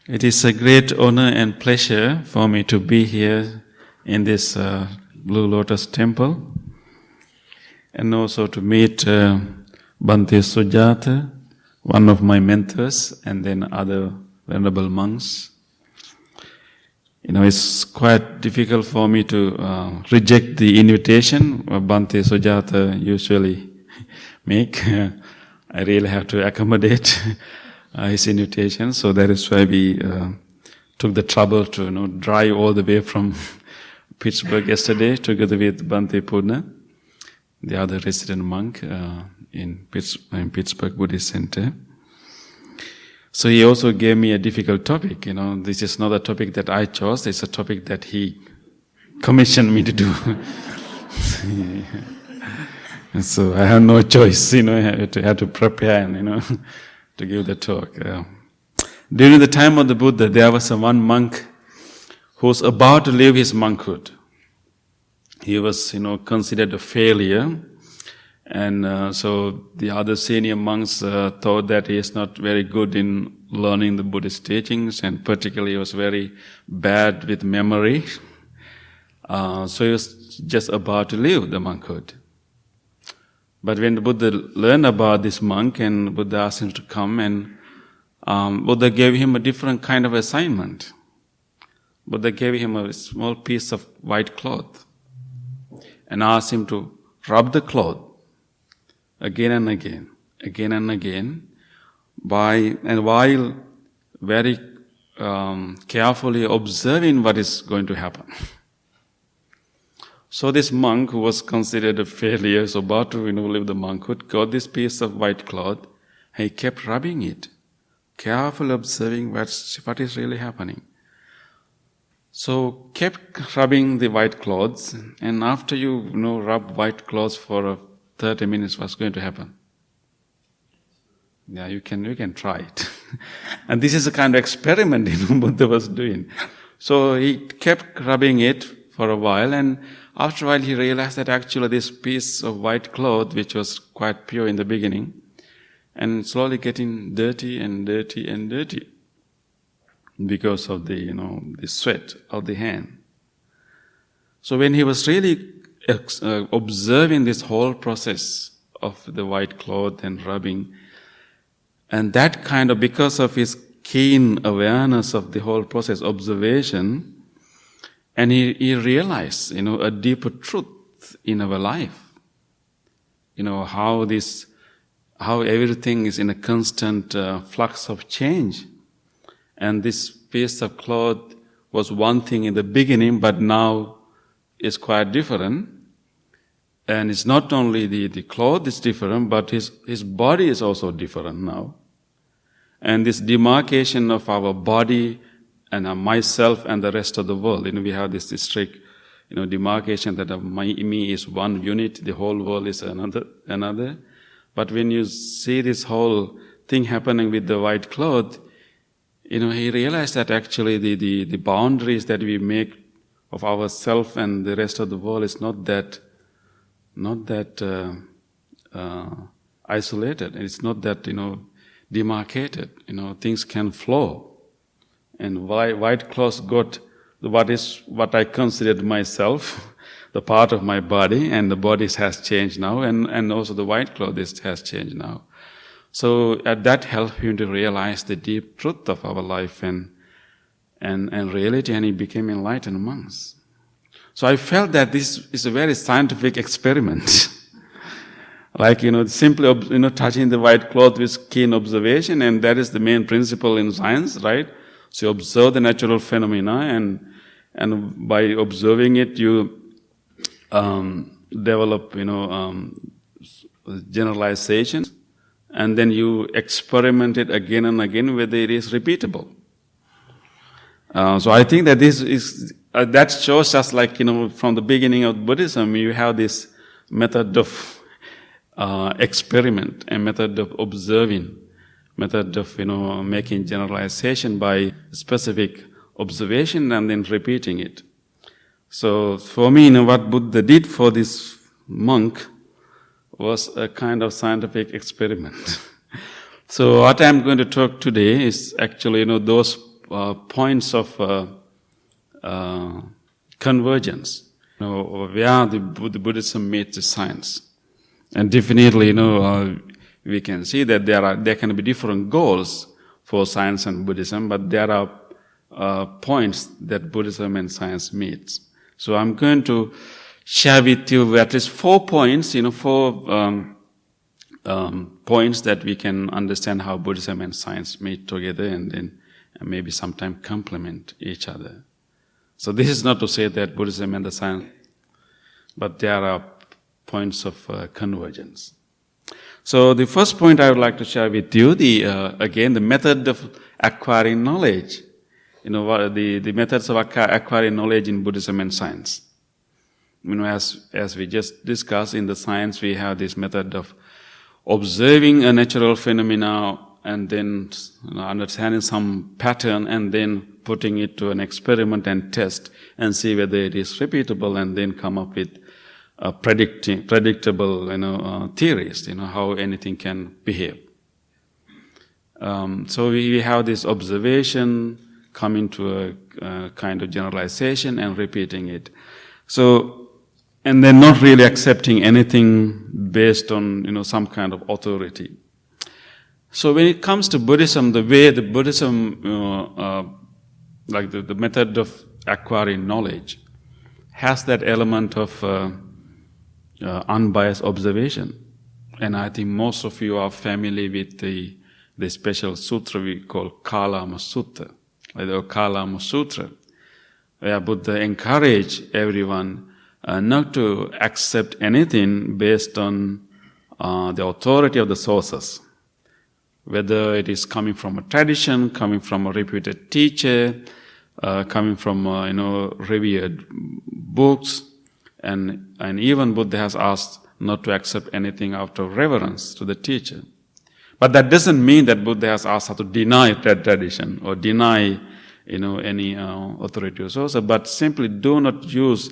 It is a great honor and pleasure for me to be here in this Blue Lotus Temple and also to meet Bhante Sujata, one of my mentors, and then other venerable monks. It's quite difficult for me to reject the invitation Bhante Sujata usually make. I really have to accommodate his invitation, so that is why we took the trouble to drive all the way from Pittsburgh yesterday, together with Bhante Purna, the other resident monk in Pittsburgh Buddhist Center. So he also gave me a difficult topic. This is not a topic that I chose; it's a topic that he commissioned me to do. And so I have no choice. I had to prepare and to give the talk. During the time of the Buddha, there was one monk who was about to leave his monkhood. He was, considered a failure, and so the other senior monks thought that he is not very good in learning the Buddhist teachings, and particularly he was very bad with memory. So he was just about to leave the monkhood. But when the Buddha learned about this monk and Buddha asked him to come, and Buddha gave him a different kind of assignment. Buddha gave him a small piece of white cloth and asked him to rub the cloth again and again, while very carefully observing what is going to happen. So this monk, who was considered a failure, so about to leave the monkhood, got this piece of white cloth. He kept rubbing it, carefully observing what is really happening. So kept rubbing the white cloths, and after you rub white cloths for 30 minutes, what's going to happen? Yeah, you can try it. And this is a kind of experiment Buddha was doing. So he kept rubbing it for a while, and after a while he realized that actually this piece of white cloth, which was quite pure in the beginning, and slowly getting dirty and dirty and dirty because of the the sweat of the hand. So when he was really observing this whole process of the white cloth and rubbing, and that because of his keen awareness of the whole process, observation, and he realized, a deeper truth in our life. How everything is in a constant flux of change. And this piece of cloth was one thing in the beginning, but now is quite different. And it's not only the cloth is different, but his body is also different now. And this demarcation of our body and myself and the rest of the world, we have this strict, demarcation that me is one unit, the whole world is another. But when you see this whole thing happening with the white cloth, he realized that actually the boundaries that we make of ourself and the rest of the world is not that isolated. It's not that demarcated. Things can flow. And white cloth got what I considered myself, the part of my body, and the body has changed now, and also the white cloth has changed now. So that helped him to realize the deep truth of our life and reality, and he became enlightened monks. So I felt that this is a very scientific experiment. Like, simply, touching the white cloth with keen observation, and that is the main principle in science, right? So you observe the natural phenomena, and by observing it, you develop, generalizations, and then you experiment it again and again whether it is repeatable. So I think that this is that shows us, like from the beginning of Buddhism, you have this method of experiment, a method of observing, method of making generalization by specific observation and then repeating it. So for me, what Buddha did for this monk was a kind of scientific experiment. So what I'm going to talk today is actually those points of convergence, where the Buddhism meets the science. And definitely, we can see that there can be different goals for science and Buddhism, but there are points that Buddhism and science meet. So I'm going to share with you at least 4 points, points that we can understand how Buddhism and science meet together and then maybe sometimes complement each other. So this is not to say that Buddhism and the science, but there are points of convergence. So the first point I would like to share with you, again, the method of acquiring knowledge. The methods of acquiring knowledge in Buddhism and science. As we just discussed, in the science we have this method of observing a natural phenomena and then understanding some pattern and then putting it to an experiment and test and see whether it is repeatable and then come up with predictable theories, how anything can behave. So we have this observation coming to a kind of generalization and repeating it. So, and then not really accepting anything based on some kind of authority. So when it comes to Buddhism, the way the Buddhism, like the method of acquiring knowledge, has that element of unbiased observation. And I think most of you are familiar with the special sutra we call Kalama Sutta, the Kalama Sutra, where Buddha encouraged everyone not to accept anything based on the authority of the sources, whether it is coming from a tradition, coming from a reputed teacher, coming from revered books, and even Buddha has asked not to accept anything out of reverence to the teacher. But that doesn't mean that Buddha has asked us to deny that tradition or deny any authority or source, but simply do not use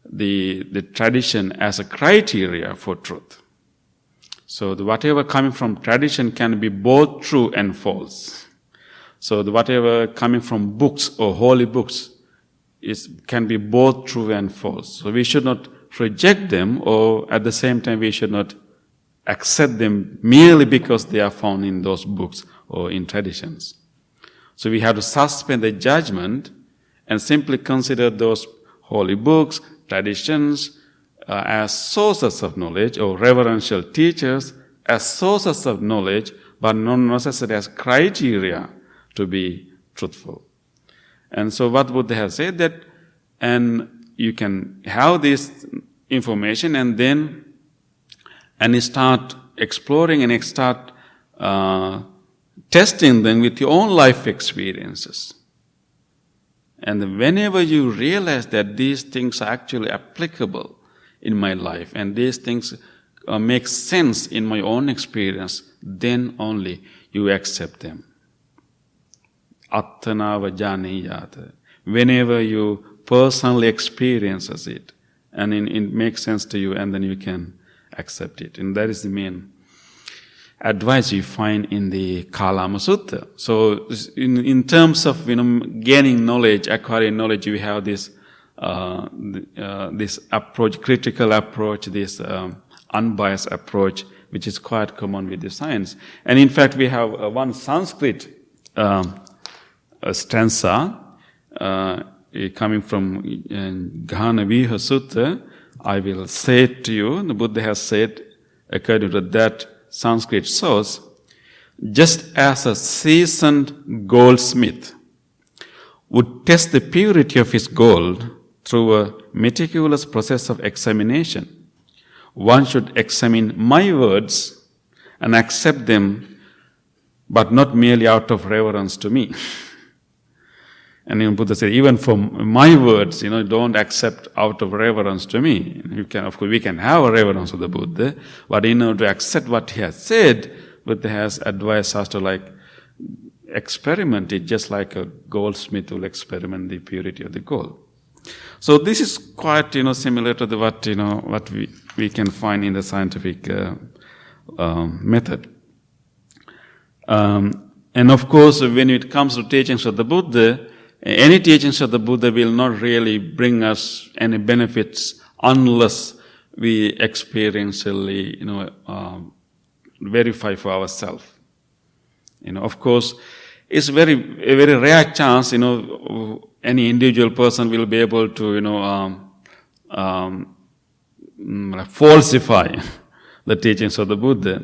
the tradition as a criteria for truth. So whatever coming from tradition can be both true and false. So whatever coming from books or holy books can be both true and false. So we should not reject them, or at the same time we should not accept them merely because they are found in those books or in traditions. So we have to suspend the judgment and simply consider those holy books, traditions, as sources of knowledge, or reverential teachers as sources of knowledge, but not necessarily as criteria to be truthful. And so what Buddha has said that, and you can have this information and then you start exploring and start testing them with your own life experiences. And whenever you realize that these things are actually applicable in my life and these things make sense in my own experience, then only you accept them. Attana vajaniyata. Whenever you personally experiences it and it makes sense to you, and then you can accept it. And that is the main advice you find in the Kalama Sutta. So in terms of gaining knowledge, acquiring knowledge, you have this this approach, critical approach, this unbiased approach, which is quite common with the science. And in fact, we have one Sanskrit stanza coming from Ghanaviha Sutta. I will say it to you. The Buddha has said, according to that Sanskrit source, just as a seasoned goldsmith would test the purity of his gold through a meticulous process of examination, one should examine my words and accept them, but not merely out of reverence to me. And Buddha said, even for my words, don't accept out of reverence to me. Of course, we can have a reverence of the Buddha, but in order to accept what he has said, Buddha has advised us to experiment it, just like a goldsmith will experiment the purity of the gold. So this is quite, similar to what we can find in the scientific method. And of course, when it comes to teachings of the Buddha, any teachings of the Buddha will not really bring us any benefits unless we experientially, verify for ourselves. Of course, it's a very rare chance, any individual person will be able to, falsify the teachings of the Buddha.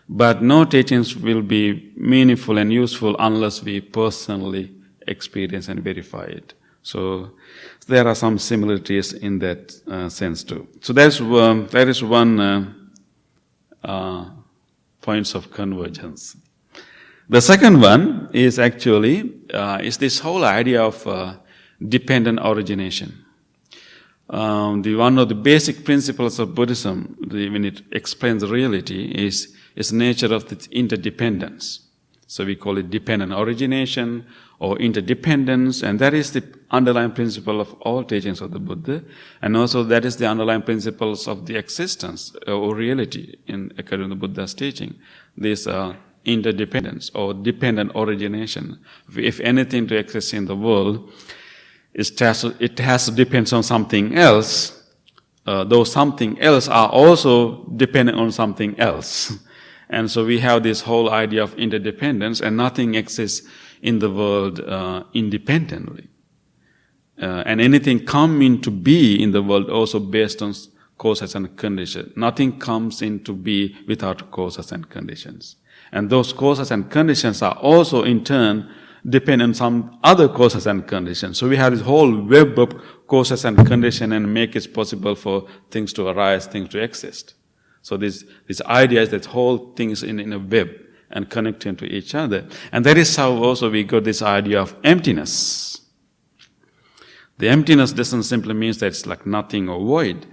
But no teachings will be meaningful and useful unless we personally experience and verify it. So there are some similarities in that sense too. So that is one points of convergence. The second one is actually is this whole idea of dependent origination. One of the basic principles of Buddhism, when it explains reality, is nature of its interdependence. So we call it dependent origination or interdependence, and that is the underlying principle of all teachings of the Buddha, and also that is the underlying principles of the existence or reality according to the Buddha's teaching. This interdependence or dependent origination. If anything to exist in the world, it has to depend on something else, though something else are also dependent on something else. And so we have this whole idea of interdependence, and nothing exists in the world independently. And anything come into be in the world also based on causes and conditions. Nothing comes into be without causes and conditions. And those causes and conditions are also in turn depend on some other causes and conditions. So we have this whole web of causes and conditions and make it possible for things to arise, things to exist. So this idea is that whole things in a web and connecting to each other. And that is how also we got this idea of emptiness. The emptiness doesn't simply mean that it's like nothing or void.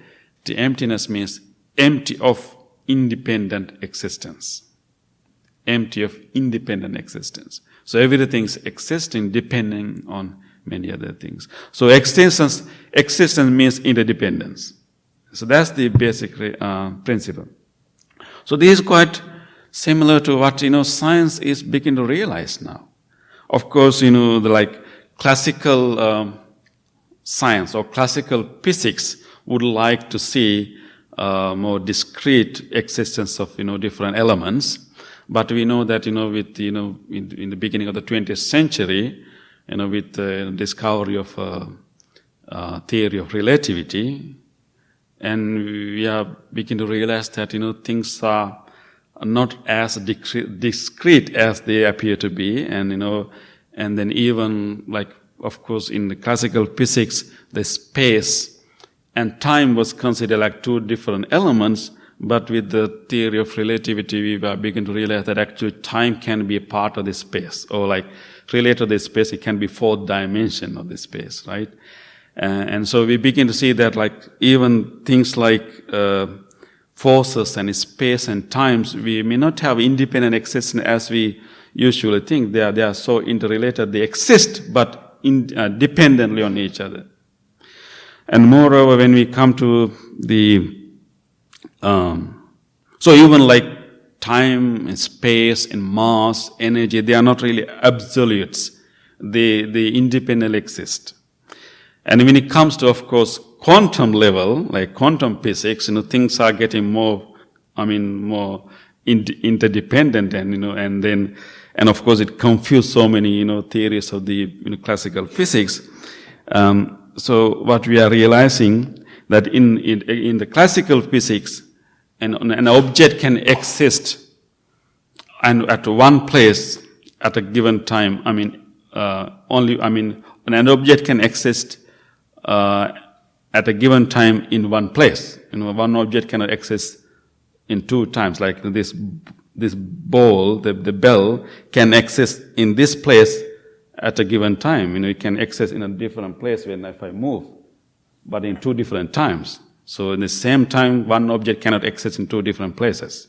The emptiness means empty of independent existence. Empty of independent existence. So everything's existing depending on many other things. So existence means interdependence. So that's the basic principle. So this is quite similar to what science is beginning to realize now. Of course, the classical science or classical physics would like to see more discrete existence of theoretical elements. But we know that, with, in the beginning of the 20th century, with the discovery of theory of relativity, and we are beginning to realize that, things are not as discrete as they appear to be. And, and then even of course, in the classical physics, the space and time was considered like two different elements. But with the theory of relativity, we are beginning to realize that actually time can be a part of the space, or related to the space, it can be fourth dimension of the space, right? And so we begin to see that even things like forces and space and times, we may not have independent existence as we usually think. They are so interrelated, they exist, but dependently on each other. And moreover, when we come to the so even time and space and mass, energy, they are not really absolutes. They independently exist. And when it comes to, of course, quantum level, like quantum physics, things are getting more interdependent, and of course it confused so many, theories of the classical physics. So what we are realizing that in the classical physics, an object can exist and at one place at a given time. An object can exist at a given time in one place. One object cannot exist in two times. Like this ball, the bell can exist in this place at a given time. It can exist in a different place if I move, but in two different times. So in the same time, one object cannot exist in two different places.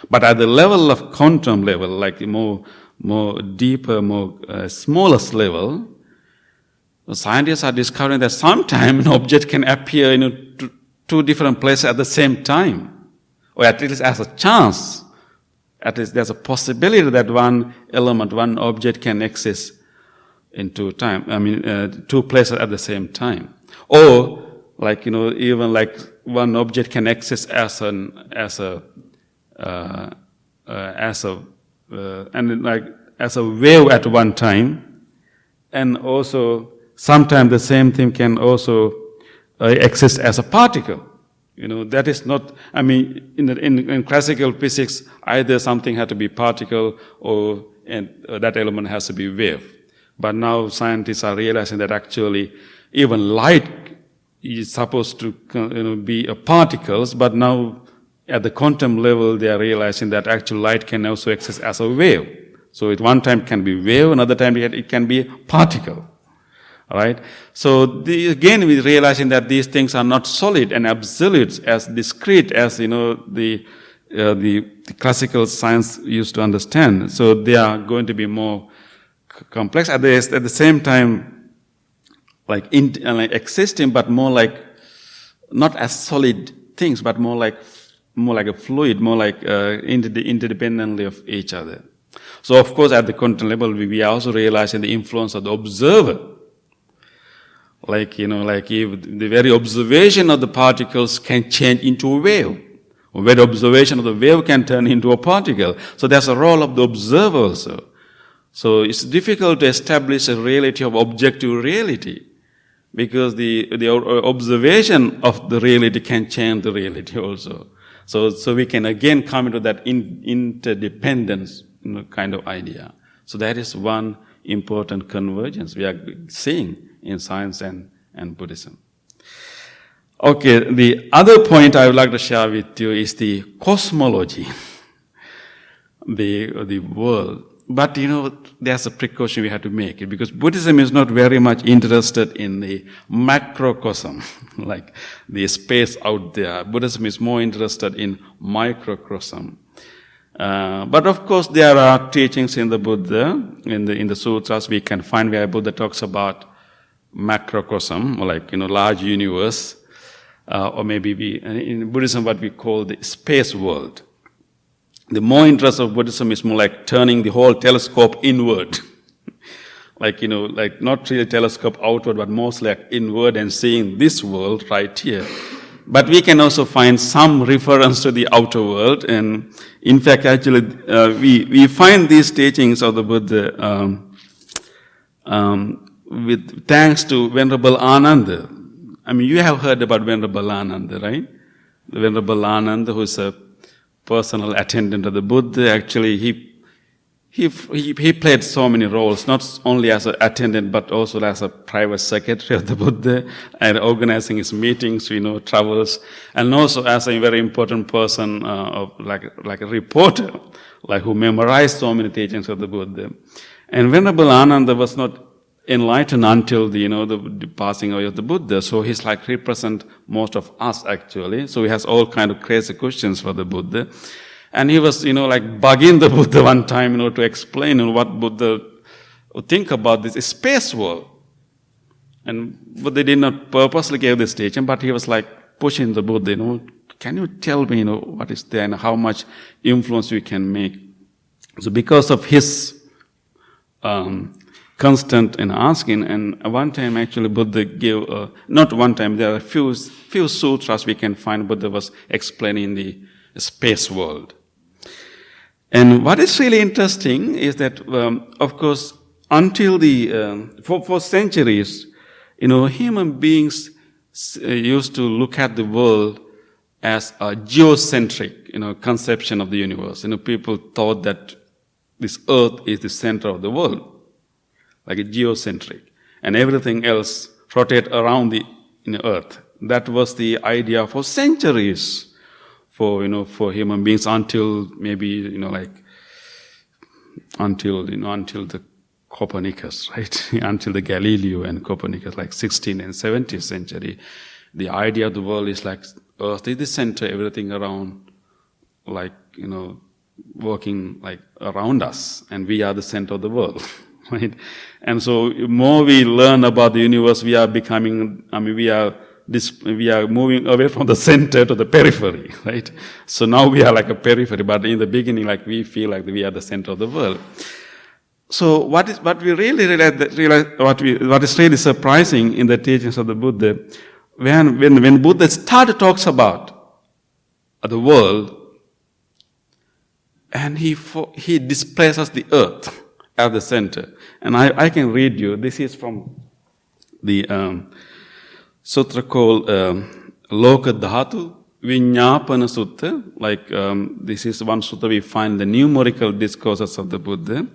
But at the level of quantum level, like more deeper, smallest level, the scientists are discovering that sometimes an object can appear in two different places at the same time, or at least as a chance at least there's a possibility that one element, one object can exist in two places at the same time. Or, even like one object can exist as a wave at one time, and also sometimes the same thing can also exist as a particle. That is not, in classical physics, either something had to be particle or that element has to be wave. But now scientists are realizing that actually even light is supposed to be a particles, but now at the quantum level they are realizing that actual light can also exist as a wave. So at one time can be wave, another time it can be particle. All right. So again, we're realizing that these things are not solid and absolute, as discrete as the classical science used to understand. So they are going to be more complex. At the same time, like existing, but more like not as solid things, but more like a fluid, more like interdependently of each other. So of course, at the quantum level, we are also realizing the influence of the observer. If the very observation of the particles can change into a wave, or where the observation of the wave can turn into a particle. So there's a role of the observer also. So it's difficult to establish a reality of objective reality, because the observation of the reality can change the reality also. So we can again come into that interdependence kind of idea. So that is one important convergence we are seeing in science and Buddhism. Okay, the other point I would like to share with you is the cosmology, the world. But there's a precaution we have to make it, because Buddhism is not very much interested in the macrocosm, like the space out there. Buddhism is more interested in microcosm. But of course, there are teachings in the Buddha, in the sutras, we can find where Buddha talks about macrocosm, or large universe, or maybe in Buddhism what we call the space world. The more interest of Buddhism is more like turning the whole telescope inward. Not really telescope outward, but mostly like inward and seeing this world right here. But we can also find some reference to the outer world, and in fact, actually, we find these teachings of the Buddha with thanks to Venerable Ananda. You have heard about Venerable Ananda, right? The Venerable Ananda, who is a personal attendant of the Buddha. Actually, he played so many roles, not only as an attendant, but also as a private secretary of the Buddha, and organizing his meetings, travels, and also as a very important person, like a reporter, who memorized so many teachings of the Buddha. And Venerable Ananda was not enlightened until the passing away of the Buddha. So he's represent most of us actually. So he has all kind of crazy questions for the Buddha. And he was, bugging the Buddha one time, to explain what Buddha would think about this space world. And Buddha did not purposely give this teaching, but he was pushing the Buddha, can you tell me, what is there and how much influence we can make? So because of his constant in asking, and one time actually Buddha gave, not one time, there are a few sutras we can find Buddha was explaining the space world. And what is really interesting is that, of course, until for centuries, human beings used to look at the world as a geocentric, conception of the universe. People thought that this earth is the center of the world, like a geocentric, and everything else rotate around the earth. That was the idea for centuries for human beings, until maybe until the Copernicus, right? Until the Galileo and Copernicus, 16th and 17th century. The idea of the world is earth is the center, everything around working around us, and we are the center of the world. Right? And so more we learn about the universe, we are becoming, we are we are moving away from the center to the periphery, right? So now we are like a periphery, but in the beginning, like we feel like we are the center of the world. So what is really surprising in the teachings of the Buddha, when Buddha talks about the world, and he displaces the earth at the center. And I can read you. This is from the sutra called Loka Dhatu Vinyapana Sutta. Like this is one sutta we find the numerical discourses of the Buddha.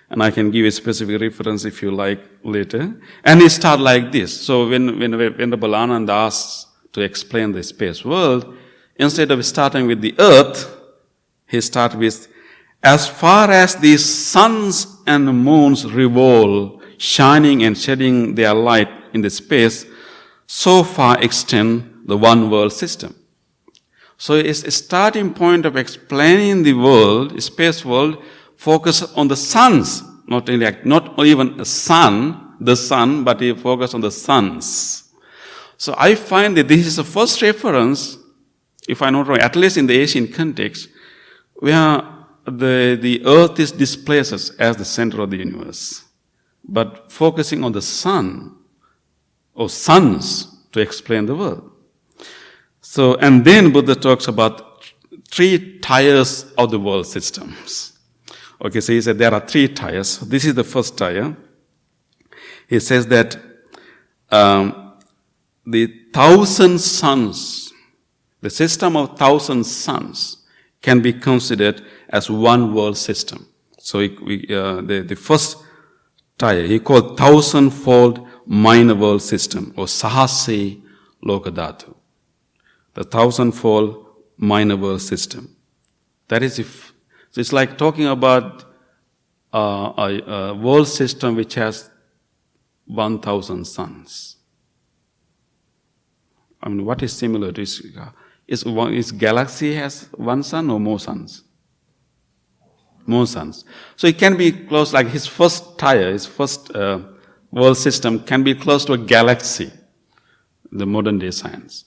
And I can give a specific reference if you like later. And it starts like this. So when the Balananda asks to explain the space world, instead of starting with the earth, he starts with, as far as the suns and moons revolve, shining and shedding their light in the space, so far extend the one world system. So it's a starting point of explaining the world, space world, focus on the suns, not even the sun, but he focus on the suns. So I find that this is the first reference, if I'm not wrong, at least in the Asian context, where the earth is displaced as the center of the universe, but focusing on the sun or suns to explain the world. So, and then Buddha talks about 3 tiers of the world systems. Okay, so he said there are 3 tiers. This is the first tier. He says that the 1,000 suns, the system of 1,000 suns, can be considered as one world system. So the first tier, he called 1,000-fold minor world system, or Sahasi Lokadhatu. The 1,000-fold minor world system. That is, so it's like talking about a world system which has 1,000 suns. I mean, what is similar to this? Is galaxy has one sun or more suns? More suns. So it can be close, like his first tier, his first world system can be close to a galaxy, the modern day science.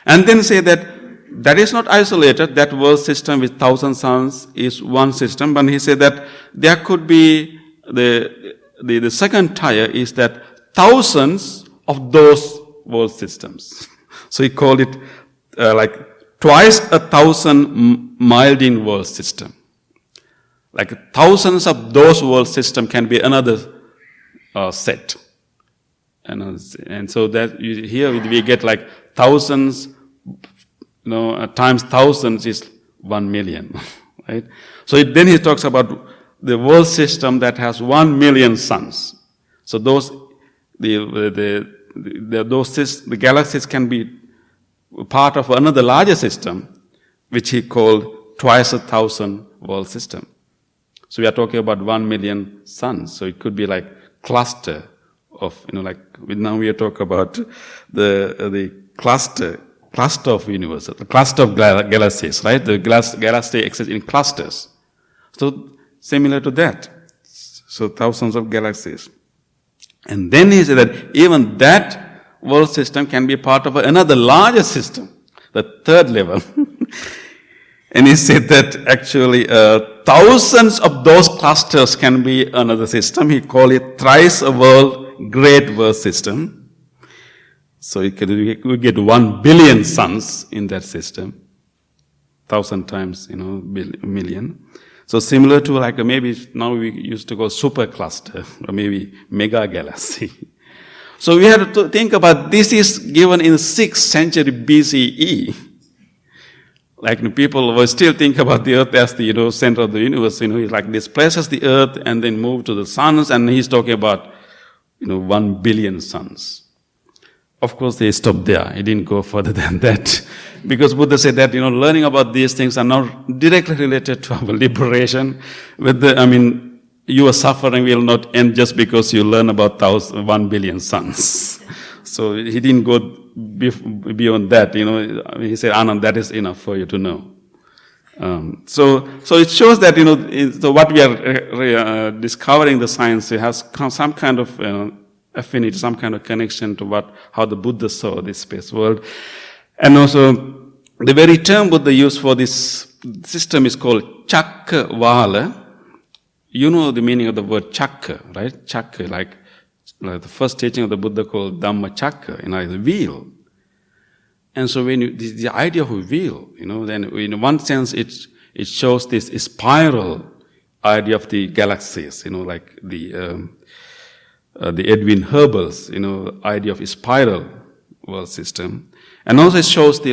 And then say that is not isolated, that world system with 1,000 suns is one system, but he said that there could be, the second tier is that thousands of those world systems. So he called it like twice 1,000 mild-in world system. Like thousands of those world system can be another set. And so that here we get like thousands, times thousands is 1 million, right? So then he talks about the world system that has 1 million suns. So those, the galaxies can be part of another larger system, which he called twice 1,000 world system. So we are talking about 1 million suns. So it could be like cluster of, now we are talking about the cluster of universes, the cluster of galaxies, right? The galaxy exists in clusters. So similar to that. So thousands of galaxies. And then he said that even that world system can be part of another larger system, the third level. And he said that actually thousands of those clusters can be another system. He called it thrice a world, great world system. So we get 1 billion suns in that system. 1,000 times, million. So similar to like maybe now we used to go super cluster or maybe mega galaxy. So we have to think about this is given in 6th century BCE. Like people will still think about the earth as the center of the universe. He like displaces the earth and then move to the suns, and he's talking about 1 billion suns. Of course, they stopped there. He didn't go further than that, because Buddha said that learning about these things are not directly related to our liberation. Your suffering will not end just because you learn about 1 billion suns. So he didn't go beyond that. He said, Anand, that is enough for you to know. So it shows that so what we are discovering the science, it has some kind of affinity, some kind of connection to how the Buddha saw this space world. And also, the very term Buddha used for this system is called Chakkavala. You know the meaning of the word Chakka, right? Chakka, like the first teaching of the Buddha called Dhamma Chakka, the wheel. And so when the idea of a wheel, then in one sense it shows this spiral idea of the galaxies, like the Edwin Hubel's, idea of a spiral world system. And also it shows the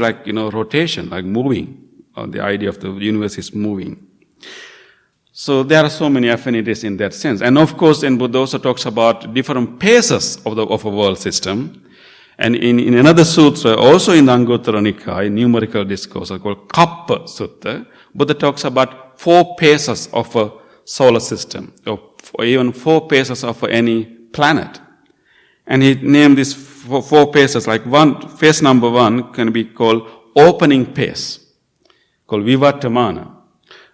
rotation, like moving, the idea of the universe is moving. So there are so many affinities in that sense. And of course, then Buddha also talks about different phases of a world system. And in another sutra, also in the Anguttara Nikaya, numerical discourse called Kappa Sutta, Buddha talks about 4 phases of a solar system, or even 4 phases of any planet. And he named these 4 phases, like phase number 1 can be called opening phase, called Vivartamana.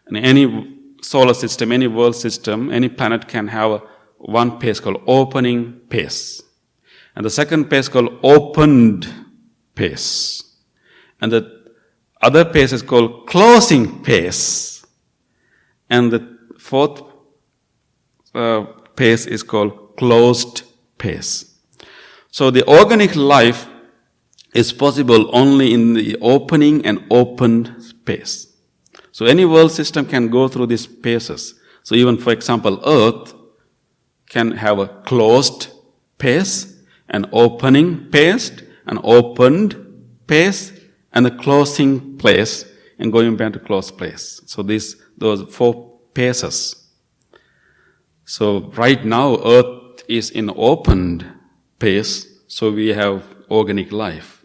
And any solar system, any world system, any planet can have one phase called opening phase. And the second phase called opened phase. And the other phase is called closing phase. And the fourth phase is called closed phase. So the organic life is possible only in the opening and opened phase. So any world system can go through these phases. So even, for example, Earth can have a closed phase, an opening phase, an opened phase, and a closing place, and going back to closed place. So those 4 phases. So right now, Earth is in opened phase, so we have organic life.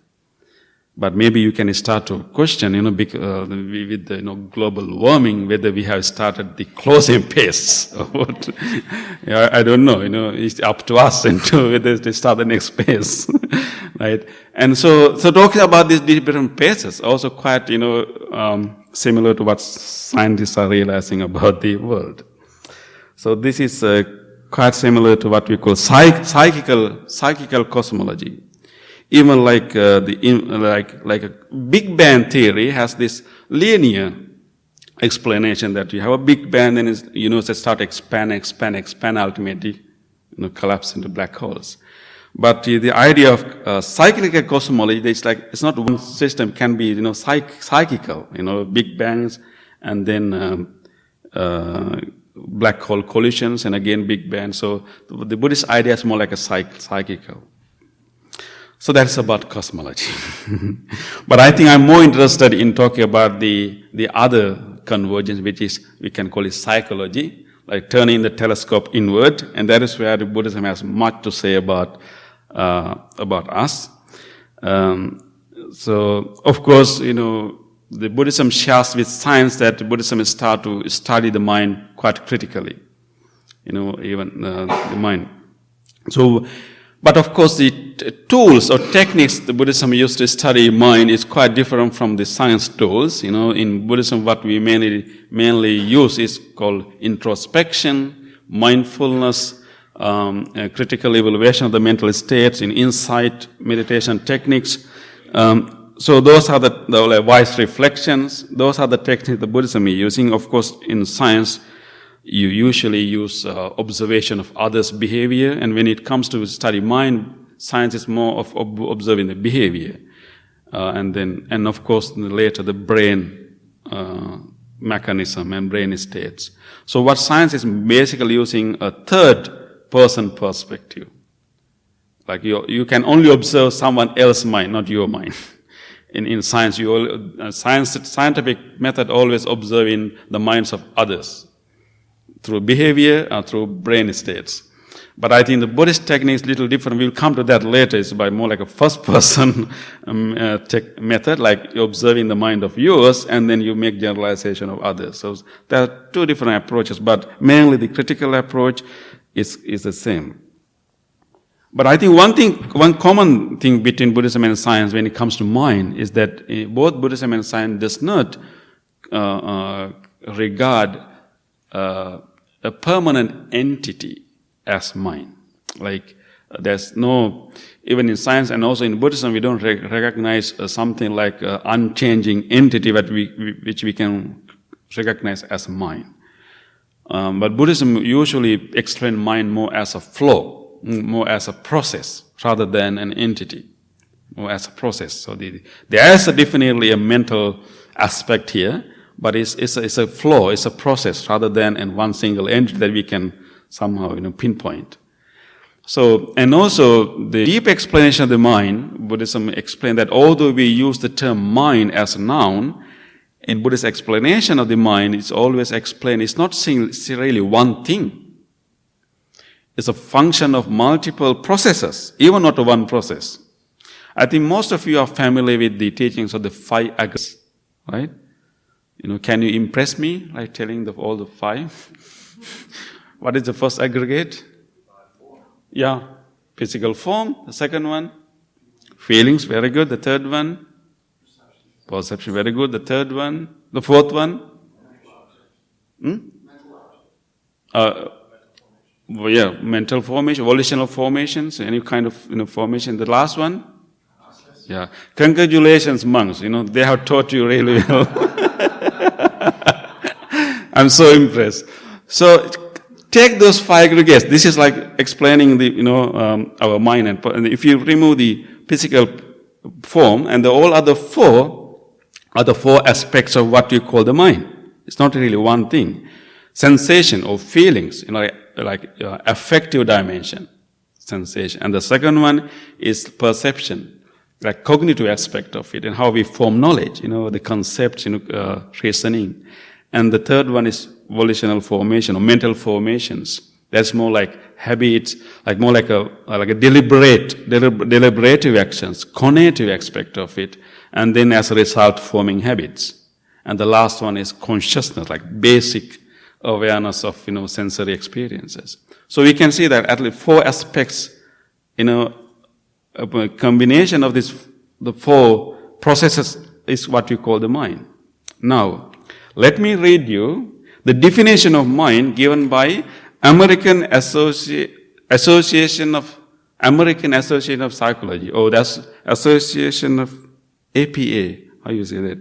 But maybe you can start to question, with the global warming, whether we have started the closing phase. I don't know. It's up to us and to whether to start the next phase, right? And so talking about these different phases, also quite similar to what scientists are realizing about the world. So this is quite similar to what we call psychical cosmology. Even like a Big Bang theory has this linear explanation that you have a Big Bang, then the universe start expand, ultimately collapse into black holes. But the idea of cyclical cosmology, it's not one system, can be psychical, Big Bangs and then black hole collisions and again Big Bang. So the Buddhist idea is more like a psychical. So that's about cosmology. But I think I'm more interested in talking about the other convergence, which is, we can call it psychology, like turning the telescope inward, and that is where the Buddhism has much to say about us. So, of course, the Buddhism shares with science that Buddhism start to study the mind quite critically, even the mind. So, but of course, the tools or techniques the Buddhism used to study mind is quite different from the science tools. In Buddhism, what we mainly use is called introspection, mindfulness, critical evaluation of the mental states, in insight, meditation techniques. So those are the wise reflections. Those are the techniques the Buddhism is using. Of course, in science, you usually use observation of others' behavior, and when it comes to study mind, science is more of observing the behavior, and of course later the brain mechanism and brain states. So what science is basically using a third-person perspective. Like you can only observe someone else's mind, not your mind. In science, scientific method always observing the minds of others through behavior or through brain states. But I think the Buddhist technique is a little different. We'll come to that later. It's by more like a first-person method, like you're observing the mind of yours, and then you make generalization of others. So there are 2 different approaches, but mainly the critical approach is the same. But I think one common thing between Buddhism and science when it comes to mind is that both Buddhism and science does not regard a permanent entity as mind. Like There's no, even in science and also in Buddhism, we don't recognize something like unchanging entity which we can recognize as mind. But Buddhism usually explains mind more as a flow, more as a process, rather than an entity, more as a process. So there is definitely a mental aspect here, but it's a flow, it's a process, rather than in one single entity that we can somehow pinpoint. So, and also the deep explanation of the mind, Buddhism explained that although we use the term mind as a noun, in Buddhist explanation of the mind, it's always explained, it's not really one thing. It's a function of multiple processes, even not one process. I think most of you are familiar with the teachings of the 5 aggregates, right? Can you impress me by telling all the 5? What is the first aggregate? Yeah, physical form. The second one, feelings, very good. The third one, perception, very good. The third one, the fourth one, mental formation, volitional formations, any kind of formation. The last one, yeah, congratulations, monks. They have taught you really well. I'm so impressed. So take those 5 aggregates. This is like explaining our mind, and if you remove the physical form and all other 4 are the 4 aspects of what you call the mind. It's not really one thing. Sensation or feelings, like affective dimension, sensation, and the second one is perception, like cognitive aspect of it and how we form knowledge. The concepts, reasoning, and the third one is volitional formation or mental formations. That's more like habits, like more like a deliberative actions, cognitive aspect of it, and then as a result forming habits. And the last one is consciousness, like basic awareness of sensory experiences. So we can see that at least 4 aspects, a combination of the 4 processes is what we call the mind. Now, let me read you the definition of mind given by American Association of Psychology. Oh, that's Association of APA. How you say that?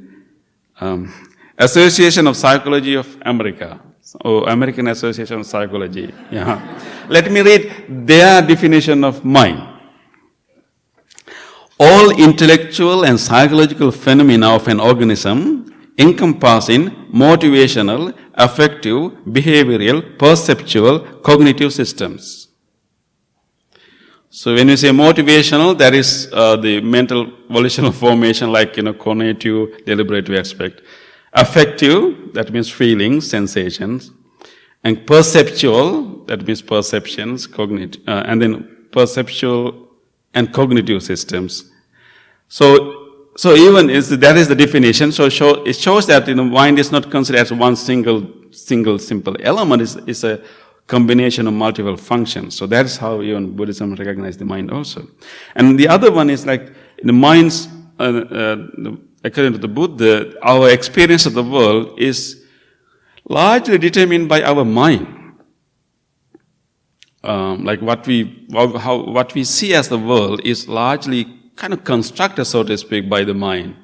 Association of Psychology of America. Oh, American Association of Psychology. Yeah. Let me read their definition of mind. All intellectual and psychological phenomena of an organism encompassing motivational, affective, behavioral, perceptual, cognitive systems. So when you say motivational, that is the mental volitional formation, like cognitive, deliberative aspect. Affective, that means feelings, sensations, and perceptual, that means perceptions, cognitive, and then perceptual and cognitive systems. So even that is the definition. So it shows that mind is not considered as one single simple element. It's a combination of multiple functions. So that's how even Buddhism recognizes the mind also. And the other one is like the mind's, according to the Buddha, our experience of the world is largely determined by our mind. Like what we see as the world is largely kind of constructed, so to speak, by the mind.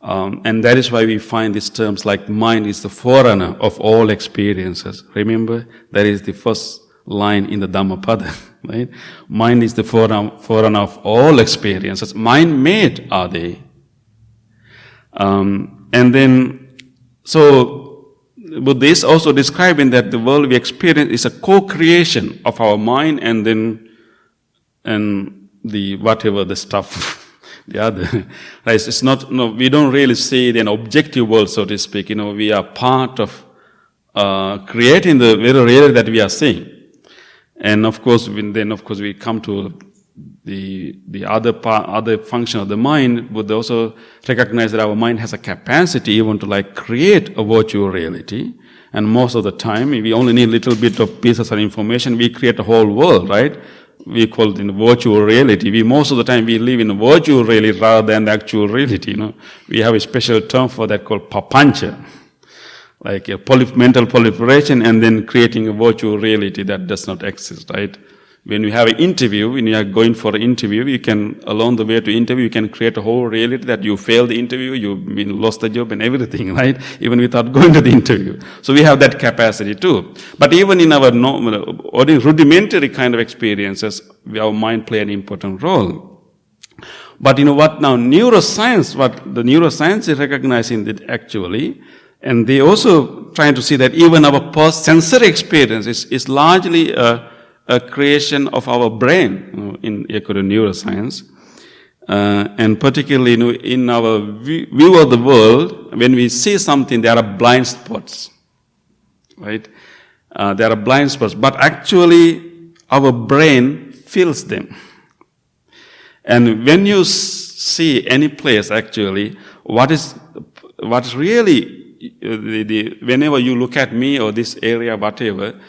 And that is why we find these terms like mind is the forerunner of all experiences. Remember, that is the first line in the Dhammapada, right? Mind is the forerunner of all experiences. Mind-made are they. And then, so Buddha is also describing that the world we experience is a co-creation of our mind and the whatever the stuff, the other. Right? It's not, we don't really see it in objective world, so to speak. We are part of creating the very reality that we are seeing. And of course, we come to the other function of the mind. Would also recognize that our mind has a capacity even to create a virtual reality. And most of the time, we only need a little bit of pieces of information. We create a whole world, right? We call it virtual reality. Most of the time we live in a virtual reality rather than the actual reality. We have a special term for that called papancha, like a mental proliferation and then creating a virtual reality that does not exist, right? When you have an interview, when you are going for an interview, you can, along the way to interview, you can create a whole reality that you failed the interview, you lost the job and everything, right? Even without going to the interview. So we have that capacity too. But even in our normal, or rudimentary kind of experiences, our mind play an important role. But you know what now, neuroscience, what the neuroscience is recognizing that actually, and they also trying to see that even our post-sensory experience is largely a creation of our brain, in neuroscience. And particularly in our view of the world, when we see something, there are blind spots, right? There are blind spots, but actually our brain fills them. And when you see any place, actually, what is really, whenever you look at me or this area, whatever,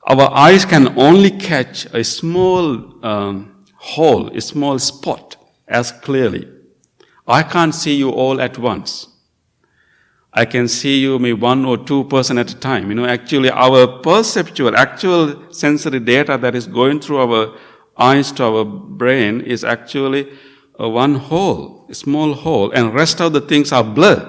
our eyes can only catch a small hole, a small spot as clearly. I can't see you all at once. I can see you maybe 1 or 2% at a time. Actually our perceptual, actual sensory data that is going through our eyes to our brain is actually one hole, a small hole, and rest of the things are blurred.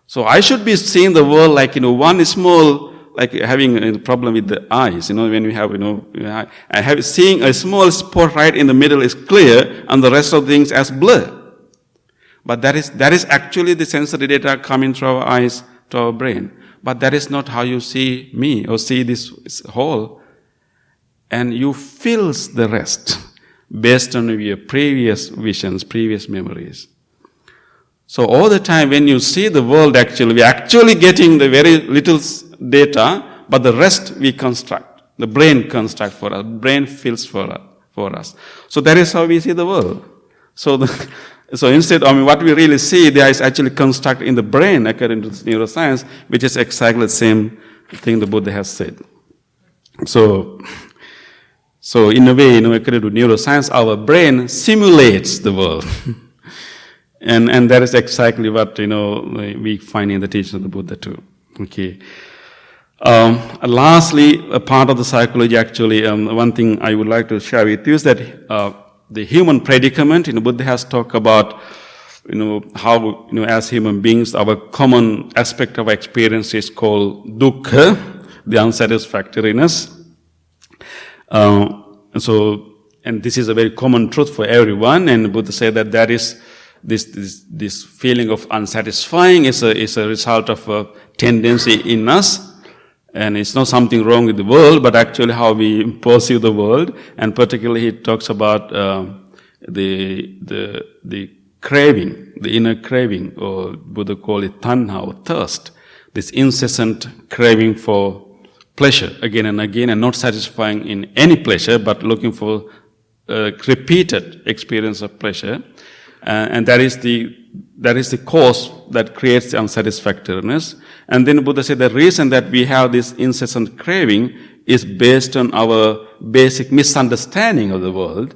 So I should be seeing the world like, one small, like having a problem with the eyes, when we have, seeing a small spot right in the middle is clear and the rest of things as blur. But that is actually the sensory data coming through our eyes to our brain. But that is not how you see me or see this whole. And you fills the rest based on your previous visions, previous memories. So all the time when you see the world, actually, we're actually getting the very little data, but the rest we construct. The brain constructs for us. Brain fills for us. So that is how we see the world. So instead, what we really see there is actually construct in the brain, according to neuroscience, which is exactly the same thing the Buddha has said. So in a way, according to neuroscience, our brain simulates the world. and that is exactly what, we find in the teaching of the Buddha too. Okay. Lastly, a part of the psychology actually, one thing I would like to share with you is that the human predicament, Buddha has talked about, how, as human beings, our common aspect of experience is called dukkha, the unsatisfactoriness. And this is a very common truth for everyone, and Buddha said that there is this feeling of unsatisfying is a result of a tendency in us, and it's not something wrong with the world, but actually how we perceive the world. And particularly he talks about the craving, the inner craving, or Buddha call it tanha, or thirst, this incessant craving for pleasure again and again, and not satisfying in any pleasure, but looking for repeated experience of pleasure. And that is the cause that creates the unsatisfactoriness. And then Buddha said the reason that we have this incessant craving is based on our basic misunderstanding of the world.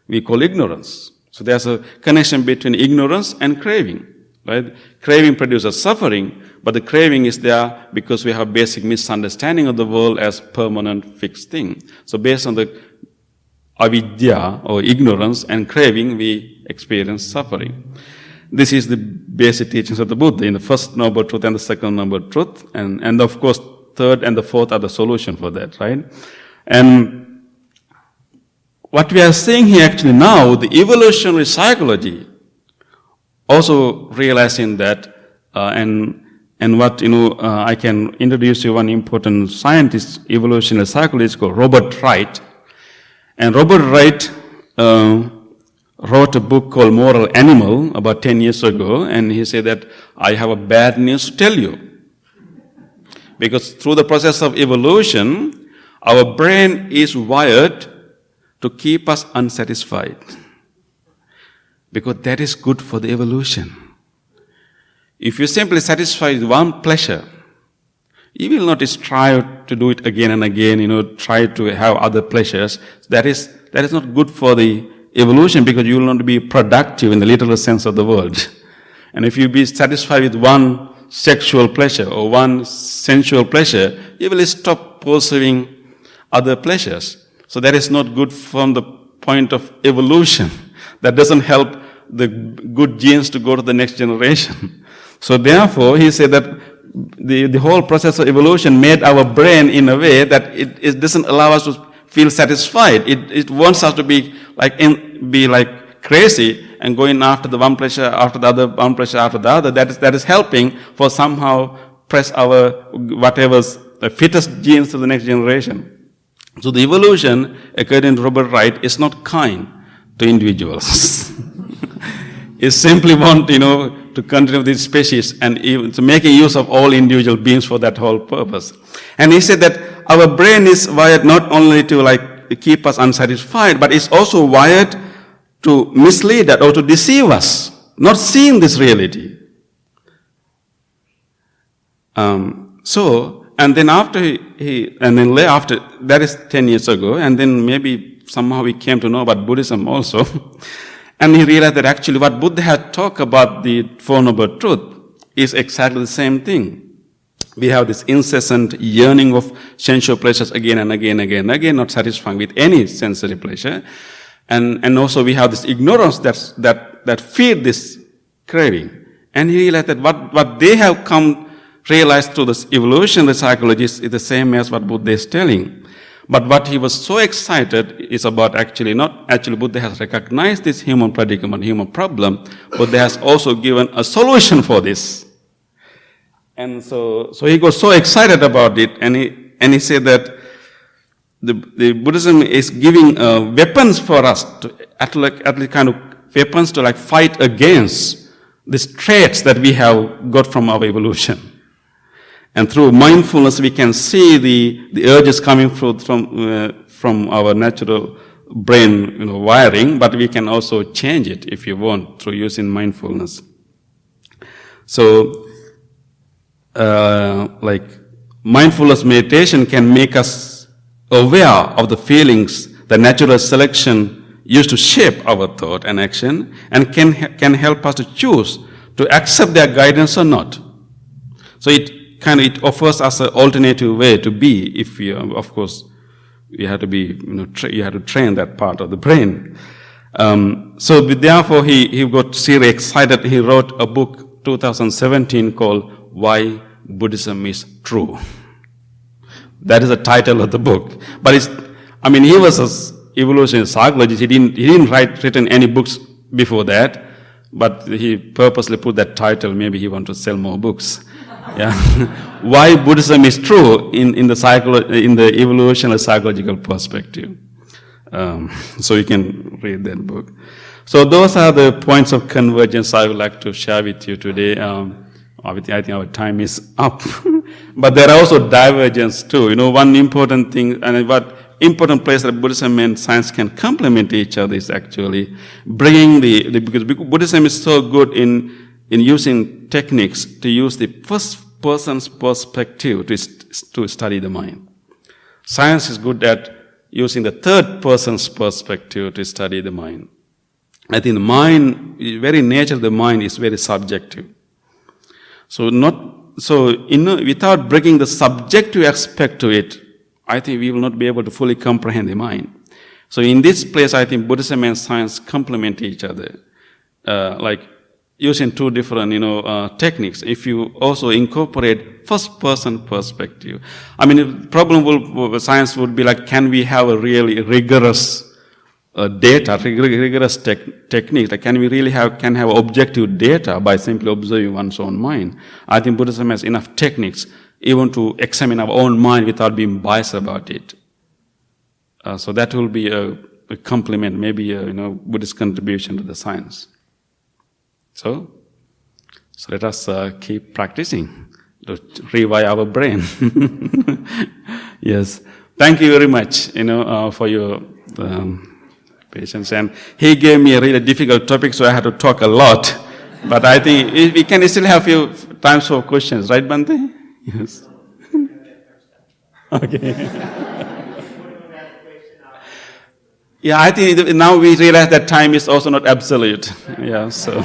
We call ignorance. So there's a connection between ignorance and craving, right? Craving produces suffering, but the craving is there because we have basic misunderstanding of the world as permanent, fixed thing. So based on the avidya, or ignorance, and craving, we experience suffering. This is the basic teachings of the Buddha in the first noble truth and the second noble truth. And of course, third and the fourth are the solution for that, right? And what we are seeing here actually now, the evolutionary psychology, also realizing that, and what, I can introduce you one important scientist, evolutionary psychologist called Robert Wright. And Robert Wright wrote a book called Moral Animal about 10 years ago, and he said that I have a bad news to tell you. Because through the process of evolution, our brain is wired to keep us unsatisfied. Because that is good for the evolution. If you're simply satisfied with one pleasure, you will not strive to do it again and again, try to have other pleasures. That is not good for the evolution, because you will not be productive in the literal sense of the word. And if you be satisfied with one sexual pleasure or one sensual pleasure, you will stop pursuing other pleasures. So that is not good from the point of evolution. That doesn't help the good genes to go to the next generation. So therefore, he said that the whole process of evolution made our brain in a way that it doesn't allow us to feel satisfied. It wants us to be like crazy and going after the one pleasure after the other, one pleasure after the other. That is helping for somehow press our whatever's the fittest genes to the next generation. So the evolution, according to Robert Wright, is not kind to individuals. It simply want, to continue this species and even to making use of all individual beings for that whole purpose. And he said that our brain is wired not only to keep us unsatisfied, but it's also wired to mislead us or to deceive us, not seeing this reality. And then after after that is 10 years ago, and then maybe somehow we came to know about Buddhism also. And he realized that actually what Buddha had talked about the Four Noble Truths is exactly the same thing. We have this incessant yearning of sensual pleasures again and again, not satisfying with any sensory pleasure. And also we have this ignorance that feed this craving. And he realized that what they have realized through this evolutionary psychologists is the same as what Buddha is telling. But what he was so excited is about Buddha has recognized this human predicament, human problem. Buddha has also given a solution for this. And so he got so excited about it, and he said that the Buddhism is giving weapons for us at least kind of weapons to fight against these traits that we have got from our evolution. And through mindfulness, we can see the urges coming from our natural brain, wiring, but we can also change it if you want through using mindfulness. So, mindfulness meditation can make us aware of the feelings that natural selection used to shape our thought and action, and can help us to choose to accept their guidance or not. So it offers us an alternative way to be. If we, of course, you have to be, you have to train that part of the brain. So therefore, he got seriously excited. He wrote a book, 2017, called "Why Buddhism is True." That is the title of the book. But he was an evolutionary psychologist. He didn't written any books before that, but he purposely put that title. Maybe he wanted to sell more books. Yeah, why Buddhism is true in the evolutionary psychological perspective. So you can read that book. So those are the points of convergence I would like to share with you today. Obviously, I think our time is up, but there are also divergence too. One important thing and what important place that Buddhism and science can complement each other is actually bringing because Buddhism is so good in using techniques to use the first person's perspective to study the mind. Science is good at using the third person's perspective to study the mind. I think the mind, the very nature of the mind is very subjective. Without bringing the subjective aspect to it, I think we will not be able to fully comprehend the mind. So in this place, I think Buddhism and science complement each other. Using two different, techniques. If you also incorporate first-person perspective, the problem with science would be can we have a really rigorous rigorous technique? Can we really have objective data by simply observing one's own mind? I think Buddhism has enough techniques even to examine our own mind without being biased about it. So that will be a complement, maybe Buddhist contribution to the science. So let us keep practicing to rewire our brain. Yes. Thank you very much, for your patience. And he gave me a really difficult topic, so I had to talk a lot. But I think we can still have a few times for questions, right, Bhante? Yes. Okay. Yeah, I think now we realize that time is also not absolute. Yeah, so.